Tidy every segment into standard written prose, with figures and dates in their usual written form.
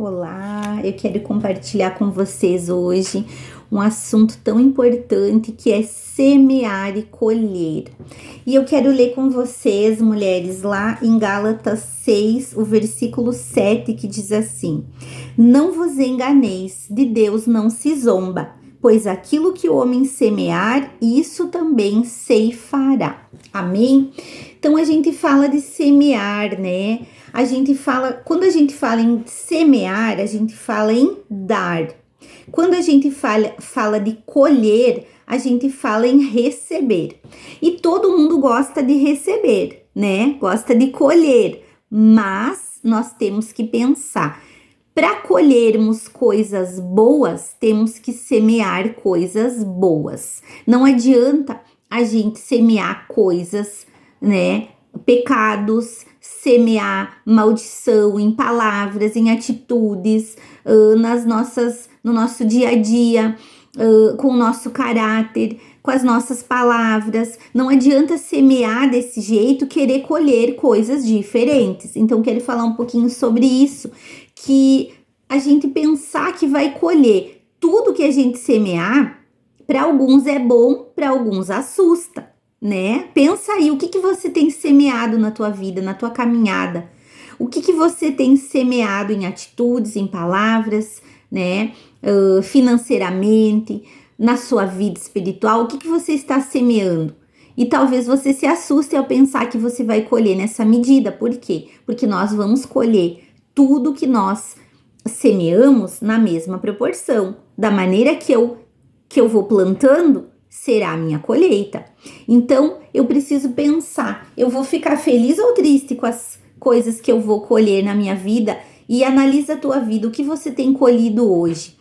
Olá, eu quero compartilhar com vocês hoje um assunto tão importante que é semear e colher. E eu quero ler com vocês, mulheres, lá em Gálatas 6, o versículo 7, que diz assim: Não vos enganeis, de Deus não se zomba, pois aquilo que o homem semear, isso também ceifará. Amém? Então a gente fala de semear, né? Quando a gente fala em semear, a gente fala em dar. Quando a gente fala de colher, a gente fala em receber. E todo mundo gosta de receber, né? Gosta de colher, mas nós temos que pensar. Para colhermos coisas boas, temos que semear coisas boas. Não adianta a gente semear coisas, né? Pecados, semear maldição em palavras, em atitudes, no nosso dia a dia, com o nosso caráter, com as nossas palavras. Não adianta semear desse jeito, querer colher coisas diferentes. Então, quero falar um pouquinho sobre isso, que a gente pensar que vai colher tudo que a gente semear, para alguns é bom, para alguns assusta, né? Pensa aí, o que você tem semeado na tua vida, na tua caminhada? O que você tem semeado em atitudes, em palavras, né? Financeiramente, na sua vida espiritual, o que você está semeando? E talvez você se assuste ao pensar que você vai colher nessa medida. Por quê? Porque nós vamos colher tudo que nós semeamos na mesma proporção. Da maneira que eu vou plantando, será a minha colheita. Então, eu preciso pensar, eu vou ficar feliz ou triste com as coisas que eu vou colher na minha vida? E analisa a tua vida, o que você tem colhido hoje.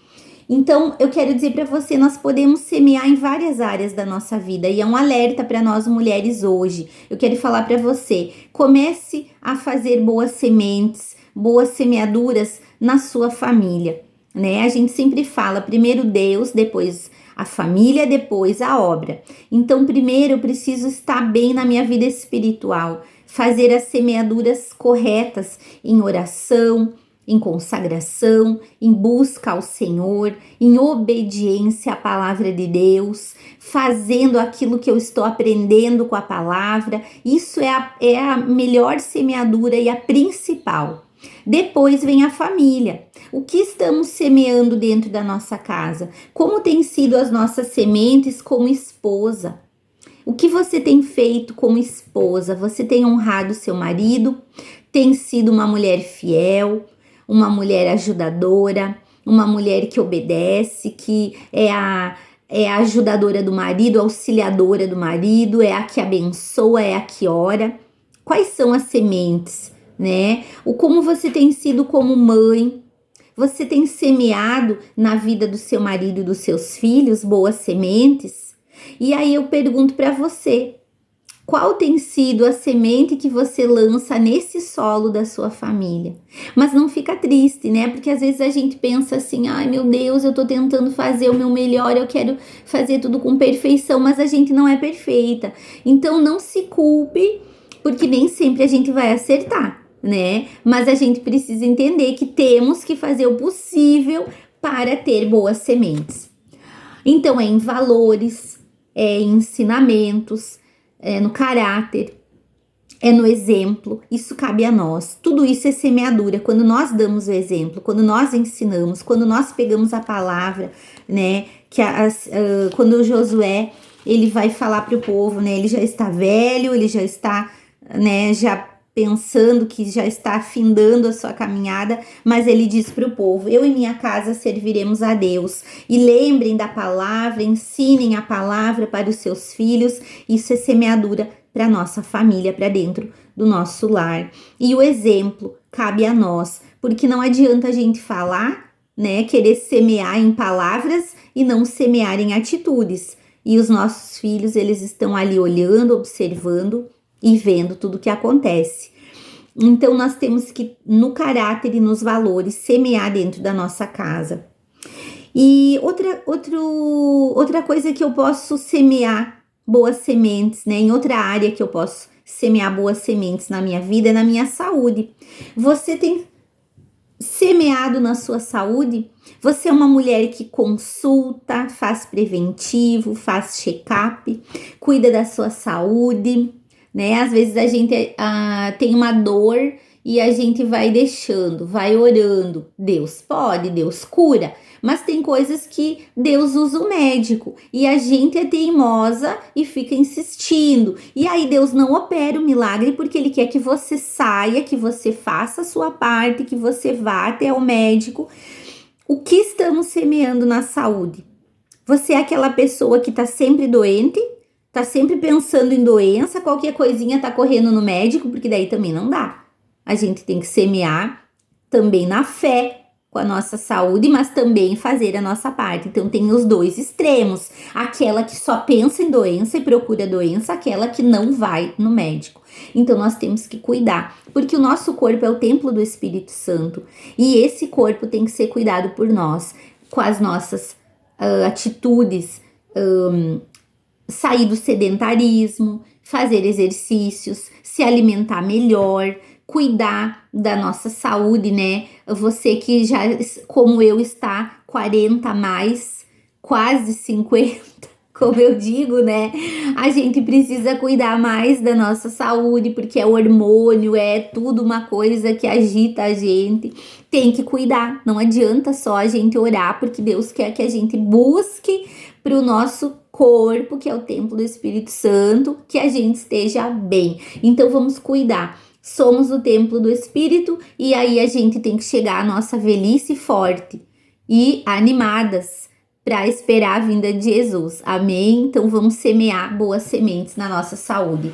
Então, eu quero dizer para você, nós podemos semear em várias áreas da nossa vida, e é um alerta para nós mulheres hoje. Eu quero falar para você, comece a fazer boas sementes, boas semeaduras na sua família, né? A gente sempre fala, primeiro Deus, depois a família, depois a obra. Então, primeiro eu preciso estar bem na minha vida espiritual, fazer as semeaduras corretas em oração, em consagração, em busca ao Senhor, em obediência à palavra de Deus, fazendo aquilo que eu estou aprendendo com a palavra. Isso é a melhor semeadura e a principal. Depois vem a família. O que estamos semeando dentro da nossa casa? Como têm sido as nossas sementes como esposa? O que você tem feito como esposa? Você tem honrado seu marido? Tem sido uma mulher fiel? Uma mulher ajudadora? Uma mulher que obedece? Que é a ajudadora do marido, auxiliadora do marido? É a que abençoa? É a que ora? Quais são as sementes, né? O como você tem sido como mãe? Você tem semeado na vida do seu marido e dos seus filhos boas sementes? E aí eu pergunto para você, qual tem sido a semente que você lança nesse solo da sua família? Mas não fica triste, né? Porque às vezes a gente pensa assim, ai meu Deus, eu tô tentando fazer o meu melhor, eu quero fazer tudo com perfeição, mas a gente não é perfeita. Então não se culpe, porque nem sempre a gente vai acertar, né? Mas a gente precisa entender que temos que fazer o possível para ter boas sementes. Então é em valores, é em ensinamentos, é no caráter, é no exemplo. Isso cabe a nós. Tudo isso é semeadura. Quando nós damos o exemplo, quando nós ensinamos, quando nós pegamos a palavra, né? Quando o Josué ele vai falar para o povo, né? Ele já está velho, ele já está, né? Já pensando que já está afindando a sua caminhada, mas ele diz para o povo: eu e minha casa serviremos a Deus. E lembrem da palavra, ensinem a palavra para os seus filhos. Isso é semeadura para nossa família, para dentro do nosso lar. E o exemplo cabe a nós, porque não adianta a gente falar, né, querer semear em palavras e não semear em atitudes. E os nossos filhos, eles estão ali olhando, observando e vendo tudo o que acontece. Então, nós temos que, no caráter e nos valores, semear dentro da nossa casa. E outra coisa que eu posso semear boas sementes, né? Em outra área que eu posso semear boas sementes na minha vida é na minha saúde. Você tem semeado na sua saúde? Você é uma mulher que consulta, faz preventivo, faz check-up, cuida da sua saúde, né? Às vezes a gente tem uma dor e a gente vai deixando, vai orando. Deus pode, Deus cura, mas tem coisas que Deus usa o médico e a gente é teimosa e fica insistindo. E aí Deus não opera o milagre porque Ele quer que você saia, que você faça a sua parte, que você vá até o médico. O que estamos semeando na saúde? Você é aquela pessoa que está sempre doente, está sempre pensando em doença, qualquer coisinha está correndo no médico, porque daí também não dá. A gente tem que semear também na fé com a nossa saúde, mas também fazer a nossa parte. Então tem os dois extremos, aquela que só pensa em doença e procura doença, aquela que não vai no médico. Então nós temos que cuidar, porque o nosso corpo é o templo do Espírito Santo e esse corpo tem que ser cuidado por nós, com as nossas atitudes, sair do sedentarismo, fazer exercícios, se alimentar melhor, cuidar da nossa saúde, né? Você que já, como eu, está 40 mais, quase 50, como eu digo, né? A gente precisa cuidar mais da nossa saúde, porque é hormônio, é tudo uma coisa que agita a gente. Tem que cuidar, não adianta só a gente orar, porque Deus quer que a gente busque para o nosso corpo, que é o templo do Espírito Santo, que a gente esteja bem. Então vamos cuidar. Somos o templo do Espírito e aí a gente tem que chegar à nossa velhice forte e animadas para esperar a vinda de Jesus. Amém? Então vamos semear boas sementes na nossa saúde.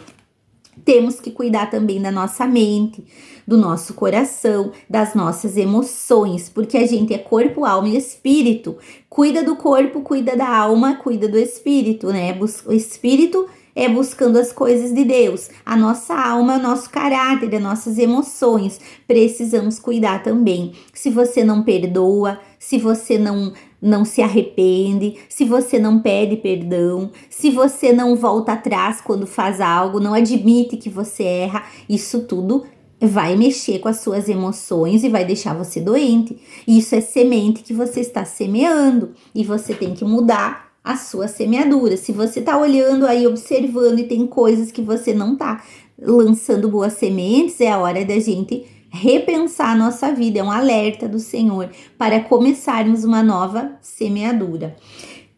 Temos que cuidar também da nossa mente, do nosso coração, das nossas emoções, porque a gente é corpo, alma e espírito. Cuida do corpo, cuida da alma, cuida do espírito, né? O espírito é buscando as coisas de Deus. A nossa alma é o nosso caráter, as nossas emoções. Precisamos cuidar também. Se você não perdoa, se você não se arrepende, se você não pede perdão, se você não volta atrás quando faz algo, não admite que você erra, isso tudo vai mexer com as suas emoções e vai deixar você doente. Isso é semente que você está semeando e você tem que mudar a sua semeadura. Se você tá olhando aí, observando e tem coisas que você não tá lançando boas sementes, é a hora da gente repensar a nossa vida. É um alerta do Senhor para começarmos uma nova semeadura.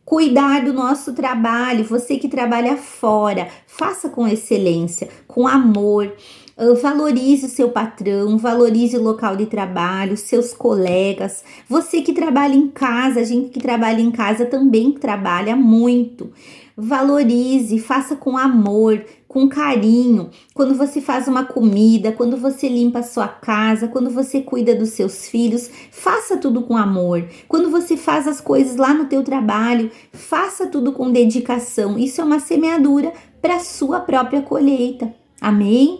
Cuidar do nosso trabalho, você que trabalha fora, faça com excelência, com amor. Valorize o seu patrão, valorize o local de trabalho, seus colegas. Você que trabalha em casa, a gente que trabalha em casa também trabalha muito. Valorize, faça com amor, com carinho. Quando você faz uma comida, quando você limpa a sua casa, quando você cuida dos seus filhos, faça tudo com amor. Quando você faz as coisas lá no teu trabalho, faça tudo com dedicação. Isso é uma semeadura para a sua própria colheita. Amém?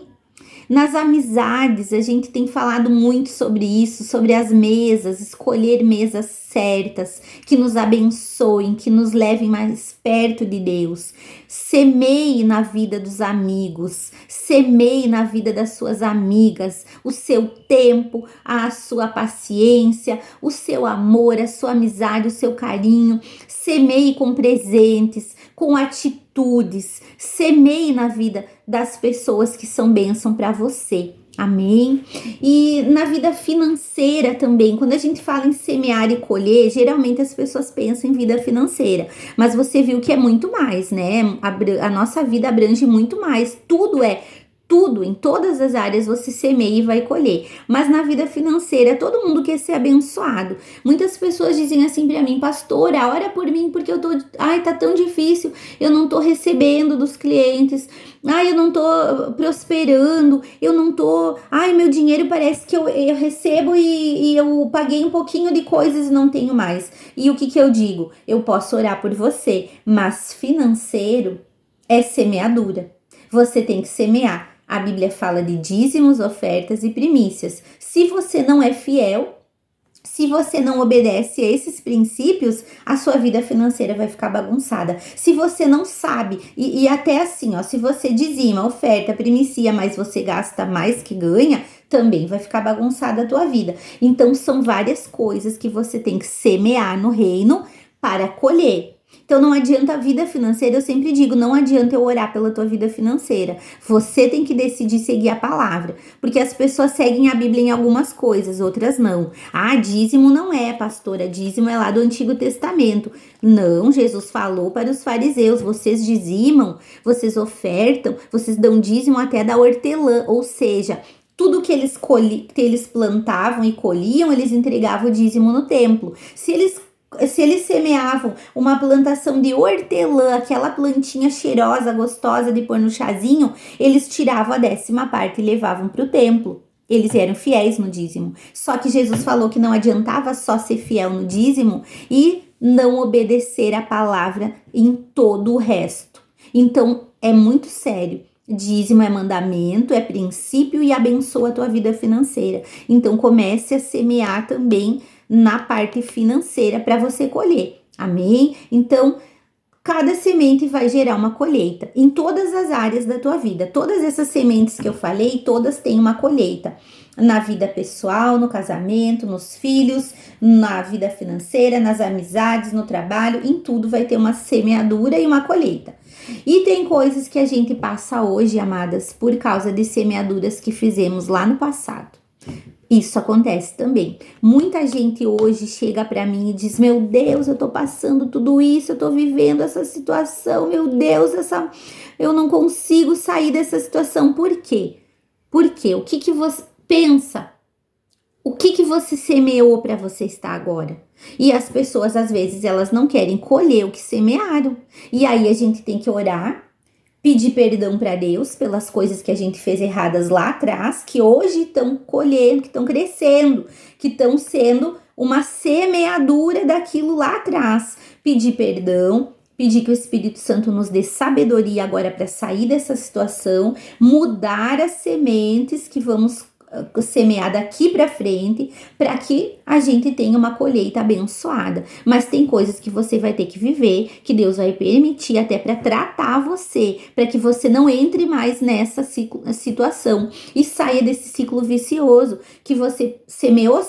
Nas amizades, a gente tem falado muito sobre isso, sobre as mesas, escolher mesas certas, que nos abençoem, que nos levem mais perto de Deus. Semeie na vida dos amigos, semeie na vida das suas amigas, o seu tempo, a sua paciência, o seu amor, a sua amizade, o seu carinho. Semeie com presentes, com atitudes, semeie na vida das pessoas que são bênção para você. Amém? E na vida financeira também, quando a gente fala em semear e colher, geralmente as pessoas pensam em vida financeira, mas você viu que é muito mais, né? A nossa vida abrange muito mais, tudo, em todas as áreas você semeia e vai colher. Mas na vida financeira, todo mundo quer ser abençoado. Muitas pessoas dizem assim pra mim, pastora, ora por mim, porque tá tão difícil, eu não tô recebendo dos clientes, eu não tô prosperando, meu dinheiro parece que eu recebo e eu paguei um pouquinho de coisas e não tenho mais. E o que eu digo? Eu posso orar por você, mas financeiro é semeadura. Você tem que semear. A Bíblia fala de dízimos, ofertas e primícias. Se você não é fiel, se você não obedece a esses princípios, a sua vida financeira vai ficar bagunçada. Se você não sabe, e até assim, se você dizima, oferta, primicia, mas você gasta mais que ganha, também vai ficar bagunçada a tua vida. Então, são várias coisas que você tem que semear no reino para colher. Então, não adianta a vida financeira, eu sempre digo, não adianta eu orar pela tua vida financeira. Você tem que decidir seguir a palavra, porque as pessoas seguem a Bíblia em algumas coisas, outras não. Ah, dízimo não é, pastora, dízimo é lá do Antigo Testamento. Não, Jesus falou para os fariseus, vocês dizimam, vocês ofertam, vocês dão dízimo até da hortelã, ou seja, tudo que eles plantavam e colhiam, eles entregavam o dízimo no templo. Se eles semeavam uma plantação de hortelã, aquela plantinha cheirosa, gostosa de pôr no chazinho, eles tiravam a 10ª parte e levavam para o templo. Eles eram fiéis no dízimo. Só que Jesus falou que não adiantava só ser fiel no dízimo e não obedecer a palavra em todo o resto. Então, é muito sério. Dízimo é mandamento, é princípio e abençoa a tua vida financeira. Então, comece a semear também na parte financeira para você colher. Amém? Então, cada semente vai gerar uma colheita em todas as áreas da tua vida. Todas essas sementes que eu falei, todas têm uma colheita. Na vida pessoal, no casamento, nos filhos, na vida financeira, nas amizades, no trabalho, em tudo vai ter uma semeadura e uma colheita. E tem coisas que a gente passa hoje, amadas, por causa de semeaduras que fizemos lá no passado. Isso acontece também. Muita gente hoje chega para mim e diz: meu Deus, eu tô passando tudo isso, eu tô vivendo essa situação, meu Deus, eu não consigo sair dessa situação. Por quê? Por quê? O que você pensa? O que você semeou para você estar agora? E as pessoas, às vezes, elas não querem colher o que semearam. E aí a gente tem que orar, pedir perdão para Deus pelas coisas que a gente fez erradas lá atrás, que hoje estão colhendo, que estão crescendo, que estão sendo uma semeadura daquilo lá atrás. Pedir perdão, pedir que o Espírito Santo nos dê sabedoria agora para sair dessa situação, mudar as sementes que vamos semear daqui para frente, para que a gente tenha uma colheita abençoada. Mas tem coisas que você vai ter que viver, que Deus vai permitir até para tratar você, para que você não entre mais nessa situação e saia desse ciclo vicioso que você semeou,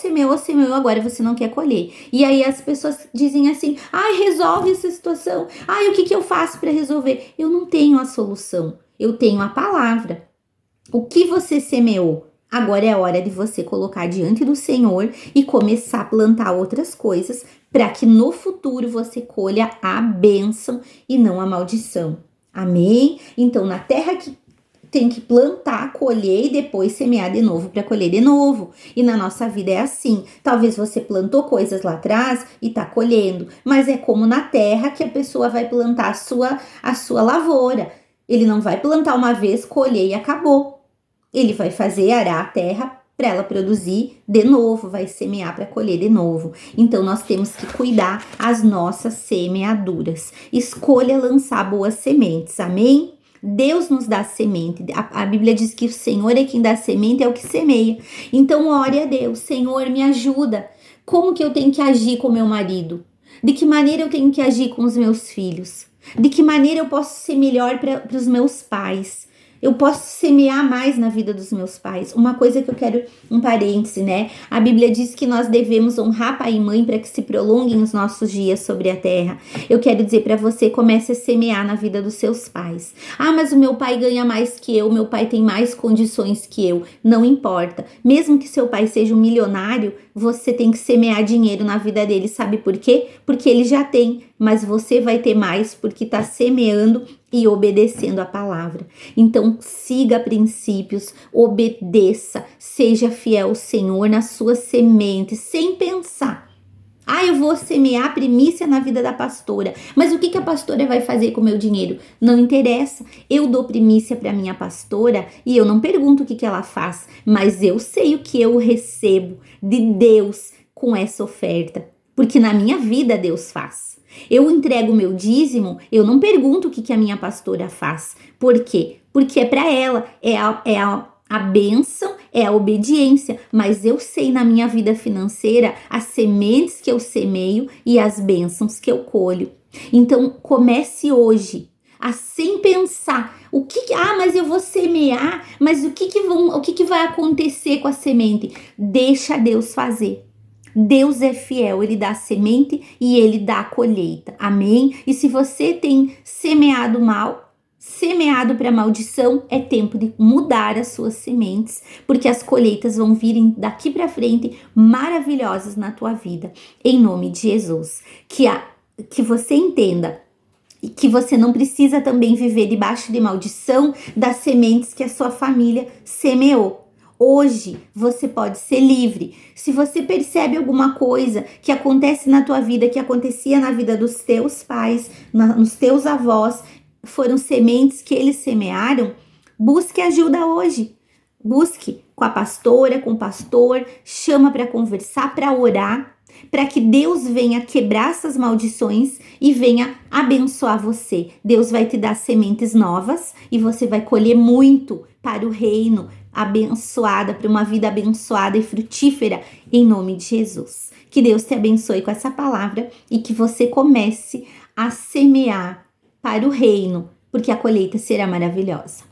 agora você não quer colher. E aí as pessoas dizem assim: ai, resolve essa situação. Ai, o que eu faço para resolver? Eu não tenho a solução, eu tenho a palavra. O que você semeou? Agora é hora de você colocar diante do Senhor e começar a plantar outras coisas para que no futuro você colha a bênção e não a maldição. Amém? Então, na terra que tem que plantar, colher e depois semear de novo para colher de novo. E na nossa vida é assim. Talvez você plantou coisas lá atrás e tá colhendo, mas é como na terra que a pessoa vai plantar a sua lavoura. Ele não vai plantar uma vez, colher e acabou. Ele vai arar a terra para ela produzir de novo, vai semear para colher de novo. Então, nós temos que cuidar as nossas semeaduras. Escolha lançar boas sementes, amém? Deus nos dá semente. A Bíblia diz que o Senhor é quem dá semente, é o que semeia. Então, ore a Deus: Senhor, me ajuda. Como que eu tenho que agir com meu marido? De que maneira eu tenho que agir com os meus filhos? De que maneira eu posso ser melhor para os meus pais? Eu posso semear mais na vida dos meus pais. Uma coisa que eu quero, um parêntese, né? A Bíblia diz que nós devemos honrar pai e mãe para que se prolonguem os nossos dias sobre a terra. Eu quero dizer para você: comece a semear na vida dos seus pais. Ah, mas o meu pai ganha mais que eu, meu pai tem mais condições que eu. Não importa. Mesmo que seu pai seja um milionário, você tem que semear dinheiro na vida dele. Sabe por quê? Porque ele já tem, mas você vai ter mais porque está semeando e obedecendo a palavra. Então, siga princípios, obedeça, seja fiel ao Senhor nas suas sementes, sem pensar: ah, eu vou semear primícia na vida da pastora, mas o que a pastora vai fazer com o meu dinheiro? Não interessa. Eu dou primícia para minha pastora e eu não pergunto o que ela faz, mas eu sei o que eu recebo de Deus com essa oferta, porque na minha vida Deus faz. Eu entrego meu dízimo, eu não pergunto o que a minha pastora faz. Por quê? Porque é para ela, é a bênção, é a obediência. Mas eu sei na minha vida financeira as sementes que eu semeio e as bênçãos que eu colho. Então, comece hoje sem pensar, mas eu vou semear, mas o que vai acontecer com a semente? Deixa Deus fazer. Deus é fiel, Ele dá a semente e Ele dá a colheita, amém? E se você tem semeado mal, semeado para maldição, é tempo de mudar as suas sementes, porque as colheitas vão vir daqui para frente maravilhosas na tua vida, em nome de Jesus. Que você entenda e que você não precisa também viver debaixo de maldição das sementes que a sua família semeou. Hoje você pode ser livre. Se você percebe alguma coisa que acontece na tua vida, que acontecia na vida dos teus pais, nos teus avós, foram sementes que eles semearam, busque ajuda hoje. Busque com a pastora, com o pastor, chama para conversar, para orar, para que Deus venha quebrar essas maldições e venha abençoar você. Deus vai te dar sementes novas e você vai colher muito para o reino, abençoada, para uma vida abençoada e frutífera, em nome de Jesus. Que Deus te abençoe com essa palavra e que você comece a semear para o reino, porque a colheita será maravilhosa.